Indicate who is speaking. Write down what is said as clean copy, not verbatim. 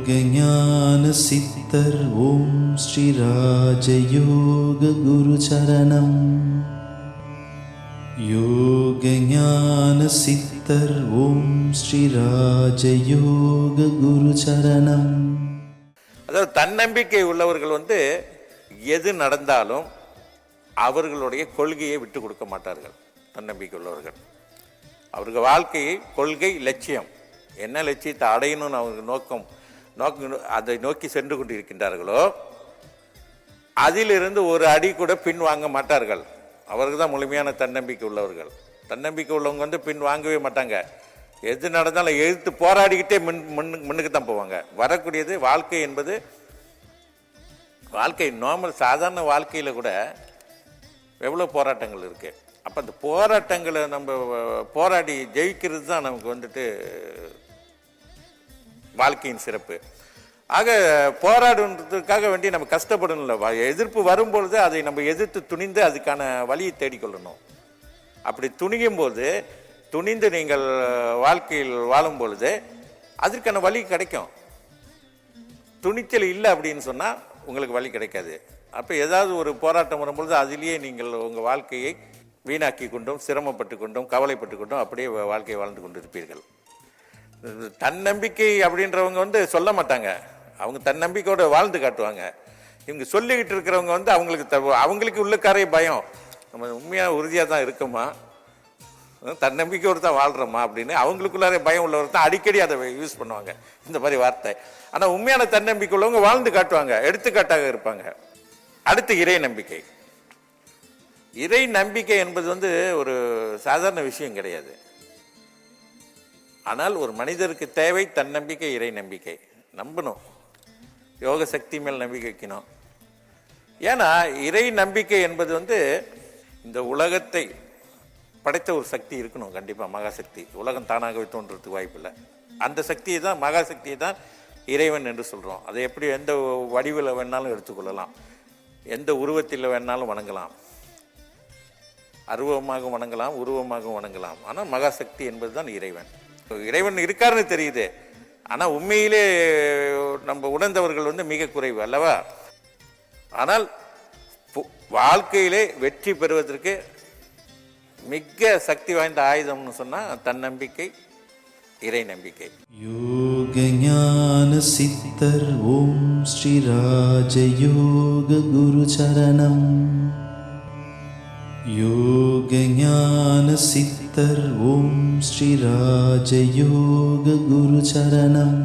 Speaker 1: ஞான சித்தர் ஓம் ஸ்ரீ ராஜயோக குரு சரணம். யோக ஞான சித்தர் ஓம் ஸ்ரீ ராஜயோக குரு சரணம்.
Speaker 2: அதாவது தன்னம்பிக்கை உள்ளவர்கள் எது நடந்தாலும் அவர்களுடைய கொள்கையை விட்டு கொடுக்க மாட்டார்கள். தன்னம்பிக்கை உள்ளவர்கள் அவர்கள் வாழ்க்கையை கொள்கை லட்சியம் என்ன லட்சியத்தை அடையணும்னு அவங்க நோக்கம் அதை நோக்கி சென்று கொண்டிருக்கின்றார்களோ அதிலிருந்து ஒரு அடி கூட பின் வாங்க மாட்டார்கள். அவர்கள் தான் முழுமையான தன்னம்பிக்கை உள்ளவர்கள். தன்னம்பிக்கை உள்ளவங்க பின் வாங்கவே மாட்டாங்க. எது நடந்தாலும் எதிர்த்து போராடிக்கிட்டே முன்னுக்கு தான் போவாங்க. வரக்கூடியது வாழ்க்கை என்பது வாழ்க்கை நார்மல் சாதாரண வாழ்க்கையில் கூட எவ்வளோ போராட்டங்கள் இருக்கு. அப்போ அந்த போராட்டங்களை நம்ம போராடி ஜெயிக்கிறது தான் நமக்கு வாழ்க்கையின் சிறப்பு. ஆக போராடுன்றதுக்காக வேண்டி நம்ம கஷ்டப்படணும்ல. எதிர்ப்பு வரும்பொழுது அதை நம்ம எதிர்த்து துணிந்து அதுக்கான வழியை தேடிக்கொள்ளணும். அப்படி துணிந்து நீங்கள் வாழ்க்கையில் வாழும் பொழுது அதற்கான வழி கிடைக்கும். துணிச்சல் இல்லை அப்படின்னு சொன்னால் உங்களுக்கு வழி கிடைக்காது. அப்போ ஏதாவது ஒரு போராட்டம் வரும்பொழுது அதிலேயே நீங்கள் உங்கள் வாழ்க்கையை வீணாக்கி கொண்டும் சிரமப்பட்டு கொண்டும் கவலைப்பட்டு கொண்டும் அப்படியே வாழ்க்கையை வாழ்ந்து கொண்டு இருப்பீர்கள். தன்னம்பிக்கை அப்படின்றவங்க சொல்ல மாட்டாங்க. அவங்க தன்னம்பிக்கையோடு வாழ்ந்து காட்டுவாங்க. இவங்க சொல்லிக்கிட்டு இருக்கிறவங்க அவங்களுக்கு உள்ளக்காரே பயம். நம்ம உண்மையாக உறுதியாக தான் இருக்குமா, தன்னம்பிக்கையோடு தான் வாழ்கிறோமா அப்படின்னு அவங்களுக்குள்ளாரே பயம் உள்ளவர் தான் அடிக்கடி அதை யூஸ் பண்ணுவாங்க இந்த மாதிரி வார்த்தை. ஆனால் உண்மையான தன்னம்பிக்கை உள்ளவங்க வாழ்ந்து காட்டுவாங்க, எடுத்துக்காட்டாக இருப்பாங்க. அடுத்து இறை நம்பிக்கை. இறை நம்பிக்கை என்பது ஒரு சாதாரண விஷயம் கிடையாது. ஆனால் ஒரு மனிதருக்கு தேவை தன்னம்பிக்கை, இறை நம்பிக்கை. நம்பணும், யோக சக்தி மேல் நம்பிக்கை வைக்கணும். ஏன்னா இறை நம்பிக்கை என்பது இந்த உலகத்தை படைத்த ஒரு சக்தி இருக்கணும். கண்டிப்பாக மகாசக்தி. உலகம் தானாகவே தோன்றதுக்கு வாய்ப்பு இல்லை. அந்த சக்தியை தான் மகாசக்தியை தான் இறைவன் என்று சொல்கிறோம். அதை எப்படி எந்த வடிவில் வேணாலும் எடுத்துக்கொள்ளலாம், எந்த உருவத்தில் வேணாலும் வணங்கலாம், அருவமாக வணங்கலாம், உருவமாக வணங்கலாம். ஆனால் மகாசக்தி என்பது தான் இறைவன். இறைவன் இருக்காருன்னு தெரியுது, ஆனால் உண்மையிலே நம்ம உணர்ந்தவர்கள் மிக குறைவு அல்லவா? ஆனால் வாழ்க்கையிலே வெற்றி பெறுவதற்கு மிக சக்தி வாய்ந்த ஆயுதம்னு சொன்னால் தன்னம்பிக்கை, இறை நம்பிக்கை.
Speaker 1: யோக ஞான சித்தர் ஓம் ஸ்ரீ ராஜயோக குரு சரணம். யோக ஞான சித்தர் ஓம் ஸ்ரீ ராஜயோக குரு சரணம்.